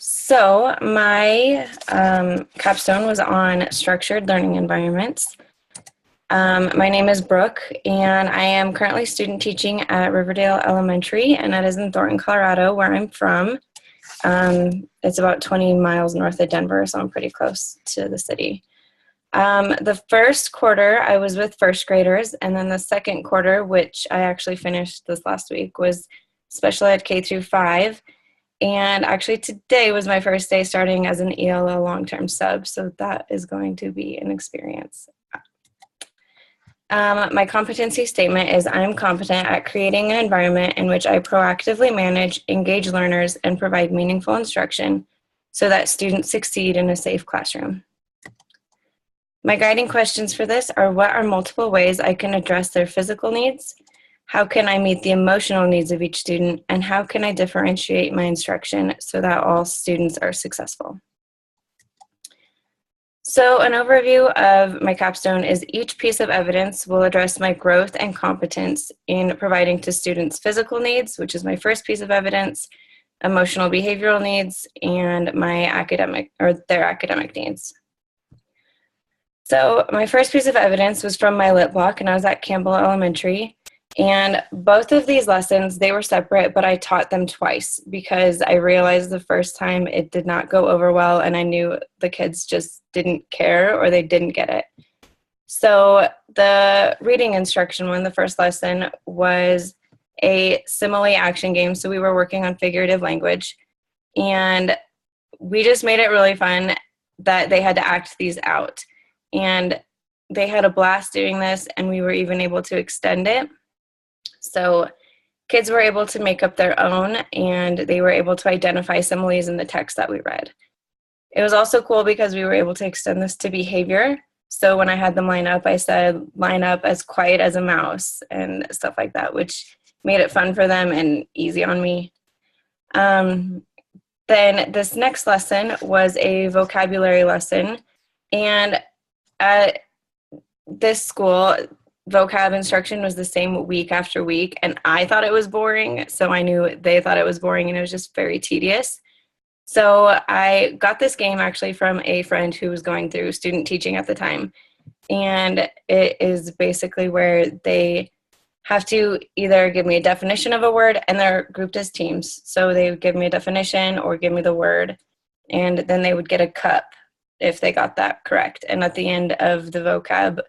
So my capstone was on structured learning environments. My name is Brooke, and I am currently student teaching at Riverdale Elementary, and that is in Thornton, Colorado, where I'm from. It's about 20 miles north of Denver, so I'm pretty close to the city. The first quarter, I was with first graders, and then the second quarter, which I actually finished this last week, was special ed K through 5. And actually today was my first day starting as an ELL long-term sub, so that is going to be an experience. My competency statement is I'm competent at creating an environment in which I proactively manage, engage learners, and provide meaningful instruction so that students succeed in a safe classroom. My guiding questions for this are: what are multiple ways I can address their physical needs? How can I meet the emotional needs of each student? And how can I differentiate my instruction so that all students are successful? So an overview of my capstone is each piece of evidence will address my growth and competence in providing to students physical needs, which is my first piece of evidence, emotional behavioral needs, and my their academic needs. So my first piece of evidence was from my lit block, and I was at Campbell Elementary. And both of these lessons, they were separate, but I taught them twice because I realized the first time it did not go over well, and I knew the kids just didn't care or they didn't get it. So the reading instruction one, the first lesson, was a simile action game. So we were working on figurative language, and we just made it really fun that they had to act these out. And they had a blast doing this, and we were even able to extend it. So kids were able to make up their own, and they were able to identify similes in the text that we read. It was also cool because we were able to extend this to behavior. So when I had them line up, I said, line up as quiet as a mouse and stuff like that, which made it fun for them and easy on me. Then this next lesson was a vocabulary lesson. And at this school, vocab instruction was the same week after week, and I thought it was boring, so I knew they thought it was boring, and it was just very tedious. So I got this game actually from a friend who was going through student teaching at the time, and it is basically where they have to either give me a definition of a word, and they're grouped as teams. So they would give me a definition or give me the word, and then they would get a cup if they got that correct. And at the end of the vocab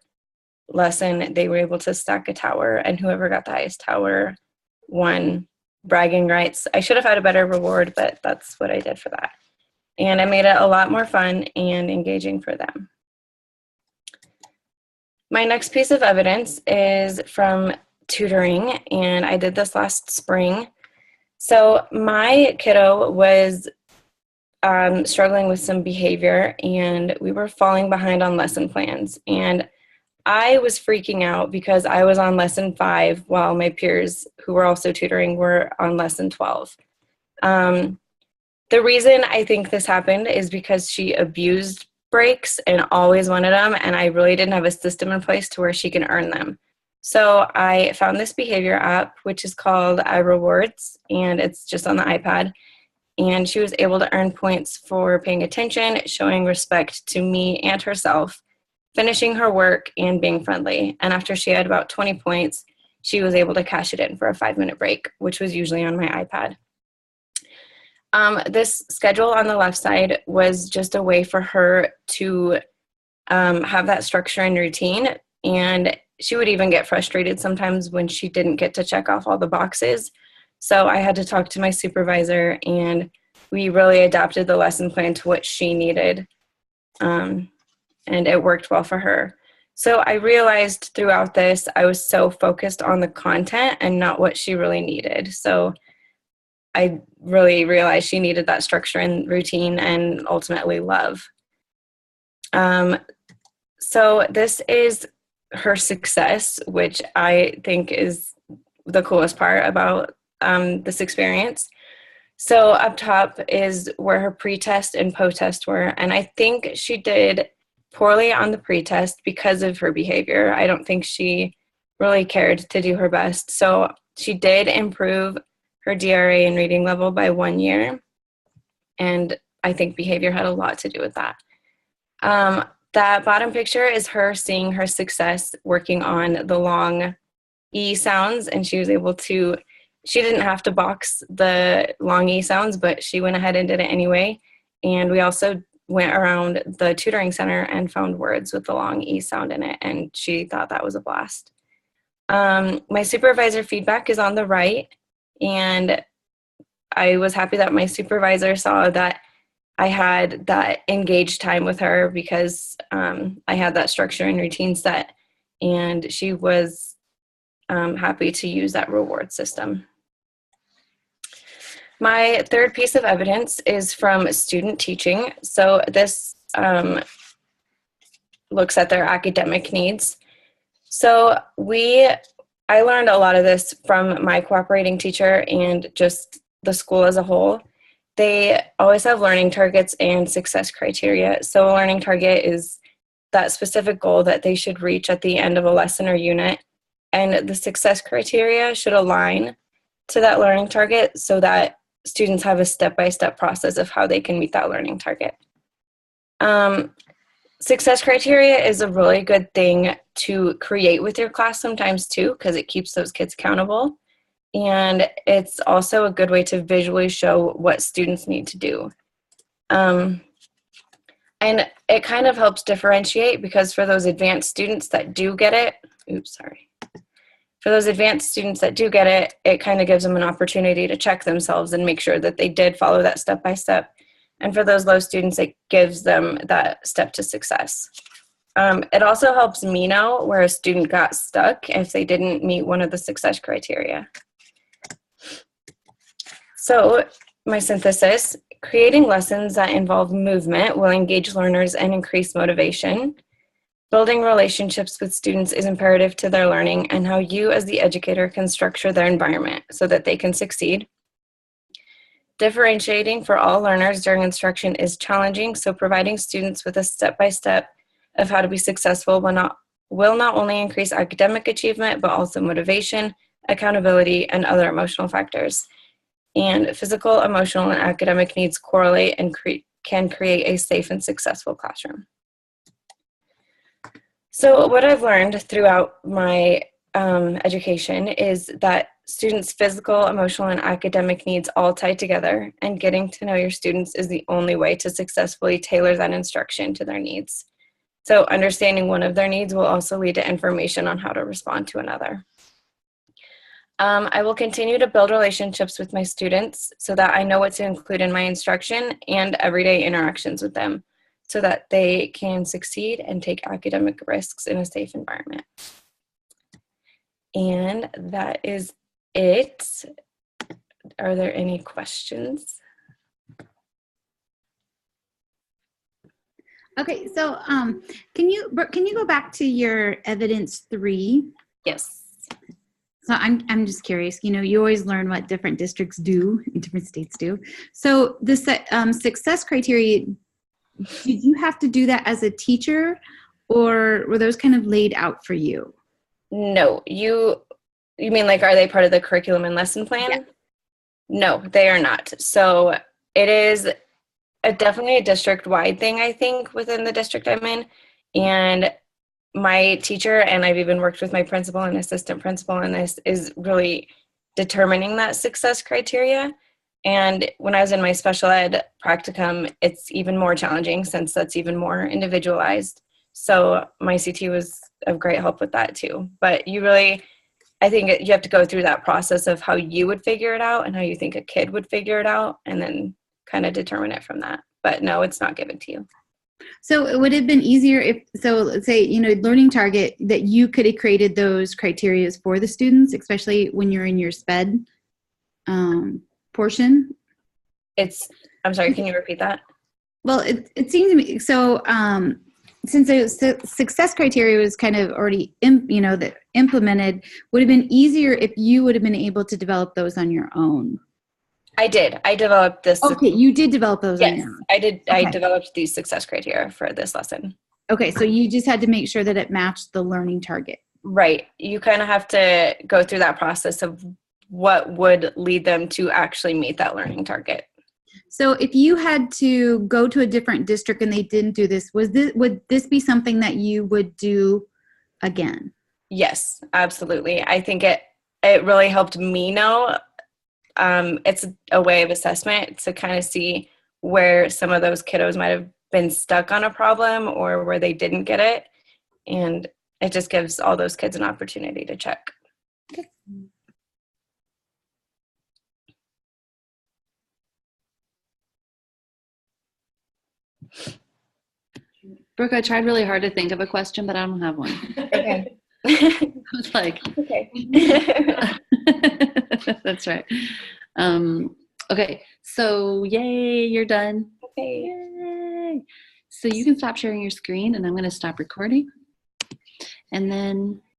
lesson, they were able to stack a tower, and whoever got the highest tower won bragging rights. I should have had a better reward, but that's what I did for that. And I made it a lot more fun and engaging for them. My next piece of evidence is from tutoring, and I did this last spring. So my kiddo was struggling with some behavior, and we were falling behind on lesson plans. And I was freaking out because I was on lesson 5 while my peers who were also tutoring were on lesson 12. The reason I think this happened is because she abused breaks and always wanted them, and I really didn't have a system in place to where she can earn them. So I found this behavior app, which is called iRewards, and it's just on the iPad. And she was able to earn points for paying attention, showing respect to me and herself, finishing her work, and being friendly. And after she had about 20 points, she was able to cash it in for a 5-minute break, which was usually on my iPad. This schedule on the left side was just a way for her to have that structure and routine. And she would even get frustrated sometimes when she didn't get to check off all the boxes. So I had to talk to my supervisor, and we really adapted the lesson plan to what she needed. And it worked well for her. So I realized throughout this, I was so focused on the content and not what she really needed. So I really realized she needed that structure and routine and ultimately love. So this is her success, which I think is the coolest part about this experience. So up top is where her pre-test and post-test were. And I think she did poorly on the pre-test because of her behavior. I don't think she really cared to do her best. So she did improve her DRA and reading level by 1 year. and I think behavior had a lot to do with that. That bottom picture is her seeing her success working on the long E sounds, and she was able to, she didn't have to box the long E sounds, but she went ahead and did it anyway. And we also went around the tutoring center and found words with the long E sound in it, and she thought that was a blast. My supervisor feedback is on the right, and I was happy that my supervisor saw that I had that engaged time with her because I had that structure and routine set, and she was happy to use that reward system. My third piece of evidence is from student teaching. So this looks at their academic needs. So I learned a lot of this from my cooperating teacher and just the school as a whole. They always have learning targets and success criteria. So a learning target is that specific goal that they should reach at the end of a lesson or unit. And the success criteria should align to that learning target so that students have a step-by-step process of how they can meet that learning target. Success criteria is a really good thing to create with your class sometimes too, because it keeps those kids accountable. And it's also a good way to visually show what students need to do. And it kind of helps differentiate, because for those advanced students that do get it, for those advanced students that do get it, it kind of gives them an opportunity to check themselves and make sure that they did follow that step by step. And for those low students, it gives them that step to success. It also helps me know where a student got stuck if they didn't meet one of the success criteria. So my synthesis: creating lessons that involve movement will engage learners and increase motivation. Building relationships with students is imperative to their learning and how you as the educator can structure their environment so that they can succeed. Differentiating for all learners during instruction is challenging, so providing students with a step-by-step of how to be successful will not only increase academic achievement, but also motivation, accountability, and other emotional factors. And physical, emotional, and academic needs correlate and can create a safe and successful classroom. So what I've learned throughout my education is that students' physical, emotional, and academic needs all tie together, and getting to know your students is the only way to successfully tailor that instruction to their needs. So understanding one of their needs will also lead to information on how to respond to another. I will continue to build relationships with my students so that I know what to include in my instruction and everyday interactions with them, so that they can succeed and take academic risks in a safe environment. And that is it. Are there any questions? Okay, so can you go back to your evidence 3? Yes. So I'm just curious. You know, you always learn what different districts do, different states do. So the success criteria, did you have to do that as a teacher, or were those kind of laid out for you? No, you mean like, are they part of the curriculum and lesson plan? Yeah. No, they are not. So it is definitely a district-wide thing, I think, within the district I'm in. And my teacher, and I've even worked with my principal and assistant principal on this, is really determining that success criteria. And when I was in my special ed practicum, it's even more challenging since that's even more individualized. So my CT was of great help with that too. But I think you have to go through that process of how you would figure it out and how you think a kid would figure it out, and then kind of determine it from that. But no, it's not given to you. So it would have been easier if, so let's say, you know, learning target, that you could have created those criteria for the students, especially when you're in your SPED portion. I'm sorry, can you repeat that? Well, it seems to me, so since the success criteria was kind of already, implemented, would have been easier if you would have been able to develop those on your own. I did. I developed this. Okay, you did develop those. Yes, on your own. I did. Okay. I developed these success criteria for this lesson. Okay, so you just had to make sure that it matched the learning target. Right. You kind of have to go through that process of what would lead them to actually meet that learning target. So if you had to go to a different district and they didn't do this, would this be something that you would do again? Yes, absolutely. I think it really helped me know. It's a way of assessment to kind of see where some of those kiddos might have been stuck on a problem or where they didn't get it. And it just gives all those kids an opportunity to check. Okay. Brooke, I tried really hard to think of a question, but I don't have one. Okay. I was like, okay. That's right. Okay, so yay, you're done. Okay. Yay. So you can stop sharing your screen and I'm going to stop recording. And then